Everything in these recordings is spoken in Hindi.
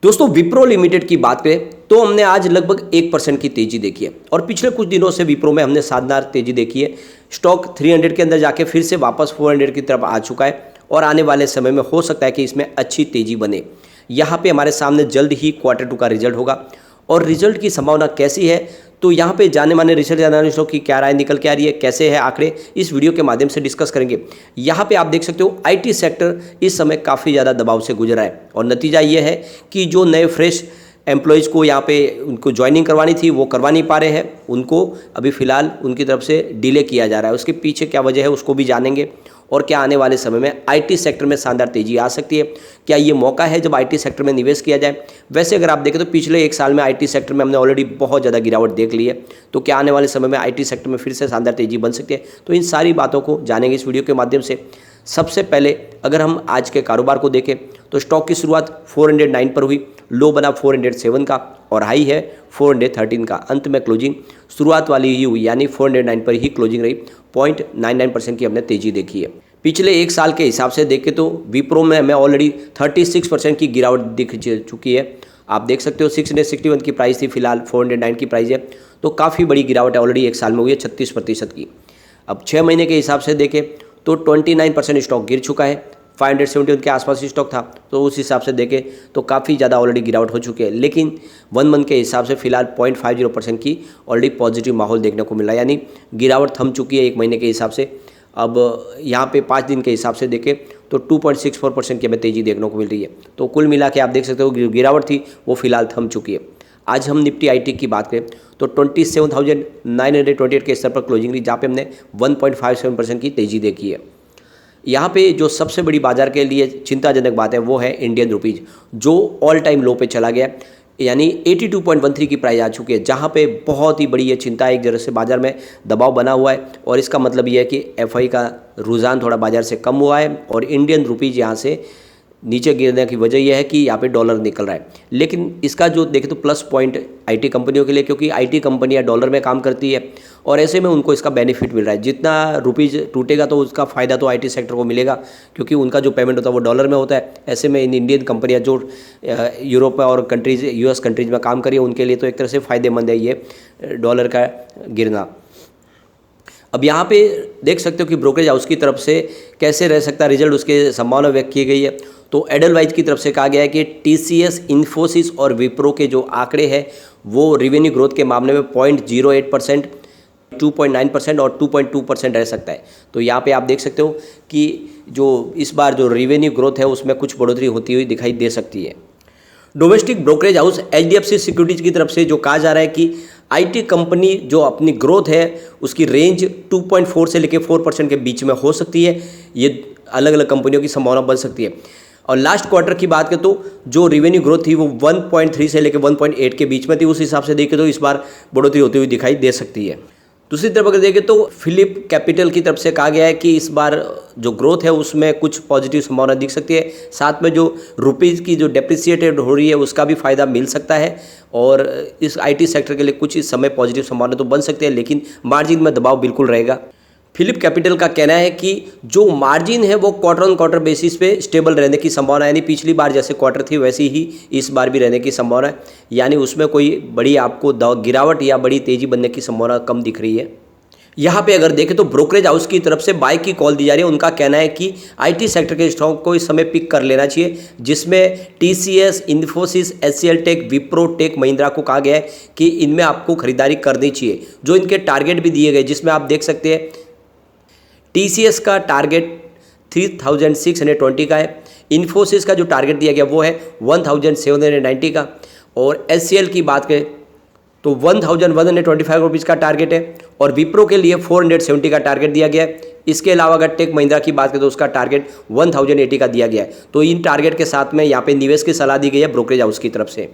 दोस्तों विप्रो लिमिटेड की बात करें तो हमने आज लगभग 1% की तेजी देखी है और पिछले कुछ दिनों से विप्रो में हमने शानदार तेजी देखी है। स्टॉक 300 के अंदर जाके फिर से वापस 400 की तरफ आ चुका है और आने वाले समय में हो सकता है कि इसमें अच्छी तेजी बने। यहाँ पे हमारे सामने जल्द ही Q2 का रिजल्ट होगा और रिजल्ट की संभावना कैसी है, तो यहाँ पे जाने माने रिसर्च एनालिस्टों की क्या राय निकल के आ रही है, कैसे है आंकड़े, इस वीडियो के माध्यम से डिस्कस करेंगे। यहाँ पे आप देख सकते हो आईटी सेक्टर इस समय काफ़ी ज़्यादा दबाव से गुजर रहा है और नतीजा ये है कि जो नए फ्रेश एम्प्लॉयज़ को यहाँ पे उनको ज्वाइनिंग करवानी थी वो करवा नहीं पा रहे हैं, उनको अभी फ़िलहाल उनकी तरफ से डिले किया जा रहा है। उसके पीछे क्या वजह है उसको भी जानेंगे और क्या आने वाले समय में आईटी सेक्टर में शानदार तेजी आ सकती है। क्या ये मौका है जब आईटी सेक्टर में निवेश किया जाए। वैसे अगर आप देखें तो पिछले एक साल में आईटी सेक्टर में हमने ऑलरेडी बहुत ज़्यादा गिरावट देख ली है, तो क्या आने वाले समय में आईटी सेक्टर में फिर से शानदार तेजी बन सकती है। तो इन सारी बातों को जानेंगे इस वीडियो के माध्यम से। सबसे पहले अगर हम आज के कारोबार को देखें तो स्टॉक की शुरुआत 409 पर हुई, लो बना 407 का और हाई है 413 का। अंत में क्लोजिंग शुरुआत वाली ही हुई, यानी 409 पर ही क्लोजिंग रही। 0.99% की हमने तेजी देखी है। पिछले एक साल के हिसाब से देखें तो विप्रो में हमें ऑलरेडी 36% की गिरावट दिख चुकी है। आप देख सकते हो 661 की प्राइस थी, फिलहाल 409 की प्राइस है, तो काफ़ी बड़ी गिरावट है ऑलरेडी एक साल में हुई है 36% की। अब 6 महीने के हिसाब से देखें तो 29% स्टॉक गिर चुका है। 571 के आसपास ही स्टॉक था, तो उस हिसाब से देखें तो काफ़ी ज़्यादा ऑलरेडी गिरावट हो चुकी है। लेकिन 1 मंथ के हिसाब से फिलहाल 0.50% की ऑलरेडी पॉजिटिव माहौल देखने को मिल रहा है, यानी गिरावट थम चुकी है 1 महीने के हिसाब से। अब यहाँ पे 5 दिन के हिसाब से देखें तो 2.64% की हमें तेज़ी देखने को मिल रही है। तो कुल मिला के आप देख सकते हो गिरावट थी वो फिलहाल थम चुकी है। आज हम निफ्टी आईटी की बात करें तो 27,928 के स्तर पर क्लोजिंग रही, जहाँ पे हमने 1.57% की तेज़ी देखी है। यहाँ पे जो सबसे बड़ी बाजार के लिए चिंताजनक बात है वो है इंडियन रुपीज़, जो ऑल टाइम लो पे चला गया, यानी 82.13 की प्राइस आ चुकी है, जहाँ पे बहुत ही बड़ी ये चिंता है। एक जगह से बाजार में दबाव बना हुआ है और इसका मतलब ये है कि एफआई का रुझान थोड़ा बाजार से कम हुआ है और इंडियन रुपीज़ यहाँ से नीचे गिरने की वजह यह है कि यहाँ पे डॉलर निकल रहा है। लेकिन इसका जो देखें तो प्लस पॉइंट आईटी कंपनियों के लिए, क्योंकि आईटी कंपनियाँ डॉलर में काम करती है और ऐसे में उनको इसका बेनिफिट मिल रहा है। जितना रुपीज़ टूटेगा तो उसका फ़ायदा तो आईटी सेक्टर को मिलेगा, क्योंकि उनका जो पेमेंट होता है वो डॉलर में होता है। ऐसे में इन इंडियन कंपनियाँ जो यूरोप और कंट्रीज़ यूएस कंट्रीज़ में काम करी है उनके लिए तो एक तरह से फ़ायदेमंद है ये डॉलर का गिरना। अब यहाँ पे देख सकते हो कि ब्रोकरेज हाउस की तरफ से कैसे रह सकता है रिजल्ट, उसके संभावना व्यक्त की गई है। तो एडलवाइज की तरफ से कहा गया है कि टीसीएस, इन्फोसिस और विप्रो के जो आंकड़े हैं वो रेवेन्यू ग्रोथ के मामले में 0.08%, 2.9% और 2.2% रह सकता है। तो यहाँ पे आप देख सकते हो कि जो इस बार जो रेवेन्यू ग्रोथ है उसमें कुछ बढ़ोतरी होती हुई दिखाई दे सकती है। Domestic brokerage house HDFC securities की तरफ से जो कहा जा रहा है कि आईटी कंपनी जो अपनी ग्रोथ है उसकी रेंज 2.4 से लेकर 4% के बीच में हो सकती है। ये अलग अलग कंपनियों की संभावना बन सकती है। और लास्ट क्वार्टर की बात करें तो जो रेवेन्यू ग्रोथ थी वो 1.3 से लेकर 1.8 के बीच में थी। उस हिसाब से देखें तो इस बार बढ़ोतरी होती हुई दिखाई दे सकती है। दूसरी तरफ अगर देखें तो फिलिप कैपिटल की तरफ से कहा गया है कि इस बार जो ग्रोथ है उसमें कुछ पॉजिटिव संभावना दिख सकती है। साथ में जो रुपीज़ की जो डेप्रिसिएटेड हो रही है उसका भी फ़ायदा मिल सकता है और इस आईटी सेक्टर के लिए कुछ इस समय पॉजिटिव संभावना तो बन सकती है, लेकिन मार्जिन में दबाव बिल्कुल रहेगा। फिलिप कैपिटल का कहना है कि जो मार्जिन है वो क्वार्टर ऑन क्वार्टर बेसिस पे स्टेबल रहने की संभावना है, यानी पिछली बार जैसे क्वार्टर थी वैसी ही इस बार भी रहने की संभावना है, यानी उसमें कोई बड़ी आपको गिरावट या बड़ी तेज़ी बनने की संभावना कम दिख रही है। यहाँ पे अगर देखें तो ब्रोकरेज हाउस की तरफ से बाय की कॉल दी जा रही है। उनका कहना है कि आईटी सेक्टर के स्टॉक को इस समय पिक कर लेना चाहिए, जिसमें TCS, Infosys, HCL Tech, Wipro, Tech Mahindra को कहा गया है कि इनमें आपको खरीदारी करनी चाहिए। जो इनके टारगेट भी दिए गए जिसमें आप देख सकते हैं टीसीएस का टारगेट 3620 का है, इन्फोसिस का जो टारगेट दिया गया वो है 1790 का और एचसीएल की बात करें तो 1125 रुपीज़ का टारगेट है और विप्रो के लिए 470 का टारगेट दिया गया है। इसके अलावा अगर टेक महिंद्रा की बात करें तो उसका टारगेट 1080 का दिया गया है। तो इन टारगेट के साथ में यहाँ पे निवेश की सलाह दी गई है ब्रोकरेज हाउस की तरफ से।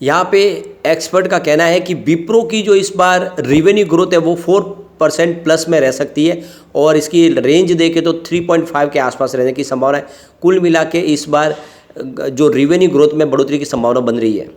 यहाँ पे एक्सपर्ट का कहना है कि विप्रो की जो इस बार रेवेन्यू ग्रोथ है वो 4% प्लस में रह सकती है और इसकी रेंज देखें तो 3.5 के आसपास रहने की संभावना है। कुल मिला के इस बार जो रेवेन्यू ग्रोथ में बढ़ोतरी की संभावना बन रही है।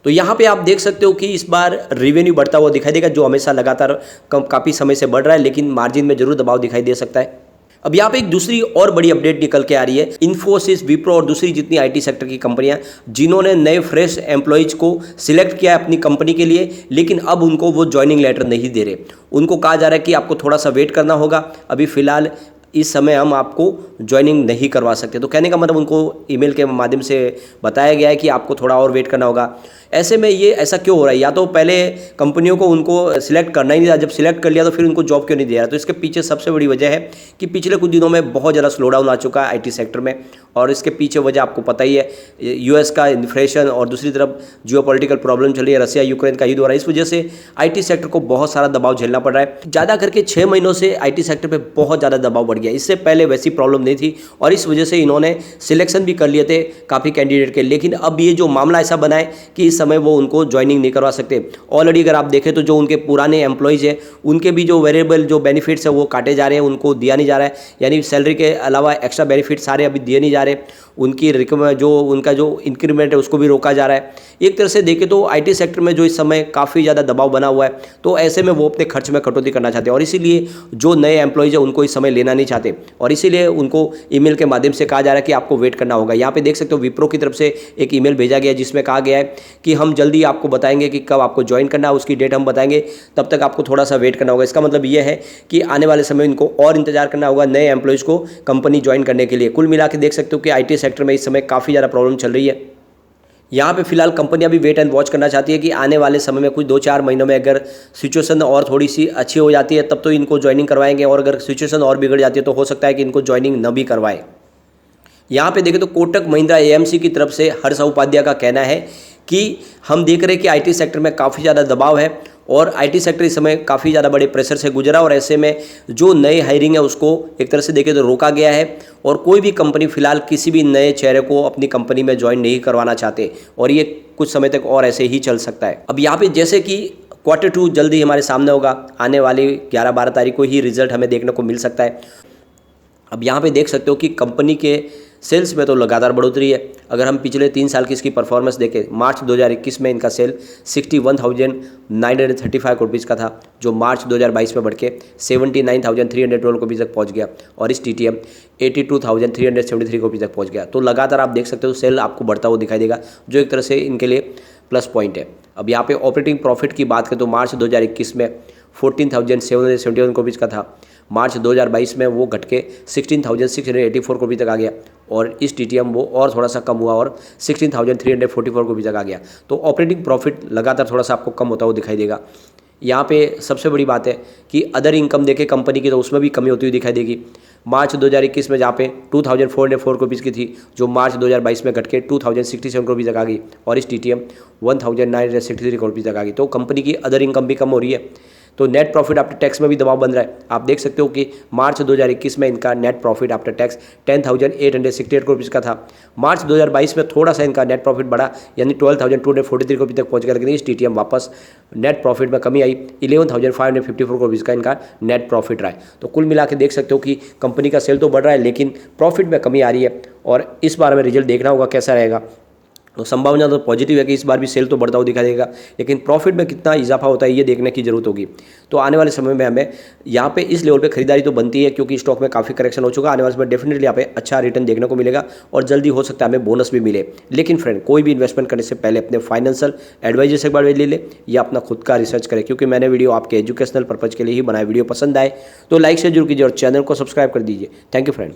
तो यहाँ पे आप देख सकते हो कि इस बार रेवेन्यू बढ़ता हुआ दिखाई देगा, जो हमेशा लगातार काफ़ी समय से बढ़ रहा है, लेकिन मार्जिन में जरूर दबाव दिखाई दे सकता है। अब यहाँ पे एक दूसरी और बड़ी अपडेट निकल के आ रही है। इन्फोसिस, विप्रो और दूसरी जितनी आईटी सेक्टर की कंपनियां जिन्होंने नए फ्रेश एम्प्लॉयज को सिलेक्ट किया है अपनी कंपनी के लिए, लेकिन अब उनको वो ज्वाइनिंग लेटर नहीं दे रहे। उनको कहा जा रहा है कि आपको थोड़ा सा वेट करना होगा, अभी फिलहाल इस समय हम आपको ज्वाइनिंग नहीं करवा सकते। तो कहने का मतलब उनको ईमेल के माध्यम से बताया गया है कि आपको थोड़ा और वेट करना होगा। ऐसे में ये ऐसा क्यों हो रहा है? या तो पहले कंपनियों को उनको सिलेक्ट करना ही नहीं था, जब सिलेक्ट कर लिया तो फिर उनको जॉब क्यों नहीं दिया? तो इसके पीछे सबसे बड़ी वजह है कि पिछले कुछ दिनों में बहुत ज़्यादा स्लो डाउन आ चुका है आईटी सेक्टर में, और इसके पीछे वजह आपको पता ही है, यूएस का इन्फ्लेशन और दूसरी तरफ जियोपॉलिटिकल प्रॉब्लम चल रही है, रसिया यूक्रेन का युद्ध हो रहा है। इस वजह से आईटी सेक्टर को बहुत सारा दबाव झेलना पड़ रहा है। ज़्यादा करके 6 महीनों से आईटी सेक्टर पर बहुत ज़्यादा दबाव बढ़ गया। इससे पहले वैसी प्रॉब्लम नहीं थी और इस वजह से इन्होंने सिलेक्शन भी कर लिए थे काफ़ी कैंडिडेट के। लेकिन अब ये जो मामला ऐसा बना है कि इस समय वो उनको ज्वाइनिंग नहीं करवा सकते। ऑलरेडी अगर आप देखें तो जो उनके पुराने एम्प्लॉयज़ हैं उनके भी जो वेरिएबल जो बेनिफिट्स है वो काटे जा रहे हैं, उनको दिया नहीं जा रहा है। यानी सैलरी के अलावा एक्स्ट्रा बेनिफिट सारे अभी दिए नहीं जा रहे। उनकी उनका जो इंक्रीमेंट है उसको भी रोका जा रहा है। एक तरह से देखें तो आईटी सेक्टर में जो इस समय काफ़ी ज़्यादा दबाव बना हुआ है, तो ऐसे में वो अपने खर्च में कटौती करना चाहते हैं और इसीलिए जो नए एम्प्लॉयज़ है उनको इस समय लेना नहीं चाहते और इसीलिए उनको ईमेल के माध्यम से कहा जा रहा है कि आपको वेट करना होगा। यहाँ पे देख सकते हो विप्रो की तरफ से एक ईमेल भेजा गया है जिसमें कहा गया है कि हम जल्दी आपको बताएंगे कि कब आपको ज्वाइन करना है, उसकी डेट हम बताएंगे, तब तक आपको थोड़ा सा वेट करना होगा। इसका मतलब ये है कि आने वाले समय इनको और इंतजार करना होगा नए एम्प्लॉयज़ को कंपनी ज्वाइन करने के लिए। कुल मिला के देख सकते हो कि आईटी सेक्टर में इस समय काफ़ी ज़्यादा प्रॉब्लम चल रही है। यहाँ पे फिलहाल कंपनियां भी वेट एंड वॉच करना चाहती है कि आने वाले समय में कुछ 2-4 महीनों में अगर सिचुएशन और थोड़ी सी अच्छी हो जाती है तब तो इनको ज्वाइनिंग करवाएंगे, और अगर सिचुएशन और बिगड़ जाती है तो हो सकता है कि इनको ज्वाइनिंग न भी करवाए। यहाँ पे देखें तो कोटक महिंद्रा एएमसी की तरफ से हर्ष उपाध्याय का कहना है कि हम देख रहे हैं कि आईटी सेक्टर में काफ़ी ज़्यादा दबाव है और आईटी सेक्टर इस समय काफ़ी ज़्यादा बड़े प्रेशर से गुजरा और ऐसे में जो नई हायरिंग है उसको एक तरह से देखें तो रोका गया है और कोई भी कंपनी फिलहाल किसी भी नए चेहरे को अपनी कंपनी में ज्वाइन नहीं करवाना चाहते और ये कुछ समय तक और ऐसे ही चल सकता है। अब यहाँ पे जैसे कि Q2 जल्दी ही हमारे सामने होगा, आने वाली 11-12 तारीख को ही रिजल्ट हमें देखने को मिल सकता है। अब यहाँ पे देख सकते हो कि कंपनी के सेल्स में तो लगातार बढ़ोतरी है। अगर हम पिछले 3 साल की इसकी परफॉर्मेंस देखें, मार्च 2021 में इनका सेल 61,935 करोड़ रुपीज़ का था, जो मार्च 2022 में बढ़ के 79,312 करोड़ रुपीज़ तक पहुंच गया और इस TTM 82,373 करोड़ रुपीज़ तक पहुंच गया। तो लगातार आप देख सकते हो सेल आपको बढ़ता हुआ दिखाई देगा, जो एक तरह से इनके लिए प्लस पॉइंट है। अब यहाँ पे ऑपरेटिंग प्रॉफिट की बात करें तो मार्च 2021 में 14,771 करोड़ रुपीज़ का था, मार्च 2022 में वो घट के 16,684 करोड़ रुपये तक आ गया और इस TTM वो और थोड़ा सा कम हुआ और 16,344 करोड़ रुपये तक आ गया। तो ऑपरेटिंग प्रॉफिट लगातार थोड़ा सा आपको कम होता हुआ दिखाई देगा। यहाँ पे सबसे बड़ी बात है कि अदर इनकम देखें कंपनी की तो उसमें भी कमी होती हुई दिखाई देगी। मार्च 2021 में जहाँ पे 2,404 करोड़ रुपीज़ की थी, जो मार्च 2022 में घट के 2,067 करोड़ रुपये तक आ गई और इस TTM 1,963 करोड़ रुपये तक आ गई। तो कंपनी की अदर इनकम भी कम हो रही है, तो नेट प्रॉफिट आफ्टर टैक्स में भी दबाव बन रहा है। आप देख सकते हो कि मार्च 2021 में इनका net profit after tax 10,868 crore rupees का था, मार्च 2022 में थोड़ा सा इनका नेट प्रॉफिट बढ़ा यानी 12,243 करोड़ तक पहुंच गया, लेकिन इस TTM वापस नेट प्रॉफिट में कमी आई, 11,554 करोड़ रुपीज़ का इनका नेट प्रॉफिट रहा है। तो कुल मिला के देख सकते हो कि कंपनी का सेल तो बढ़ रहा है लेकिन प्रॉफिट में कमी आ रही है और इस बार में रिजल्ट देखना होगा कैसा रहेगा। तो संभावना तो पॉजिटिव है कि इस बार भी सेल तो बढ़ता हुआ दिखाई देगा, लेकिन प्रॉफिट में कितना इजाफा होता है ये देखने की जरूरत होगी। तो आने वाले समय में हमें यहाँ पे इस लेवल पे खरीदारी तो बनती है क्योंकि स्टॉक में काफ़ी करेक्शन हो चुका है। आने वाले समय डेफिनेटली यहाँ पे अच्छा रिटर्न देखने को मिलेगा और जल्दी हो सकता है हमें बोनस भी मिले। लेकिन फ्रेंड, कोई भी इन्वेस्टमेंट करने से पहले अपने फाइनेंशियल एडवाइजर से एक बार ले ले या अपना खुद का रिसर्च करें, क्योंकि मैंने वीडियो आपके एजुकेशनल पर्पज़ के लिए ही बनाया। वीडियो पसंद आए तो लाइक शेयर जरूर कीजिए और चैनल को सब्सक्राइब कर दीजिए। Thank you friend.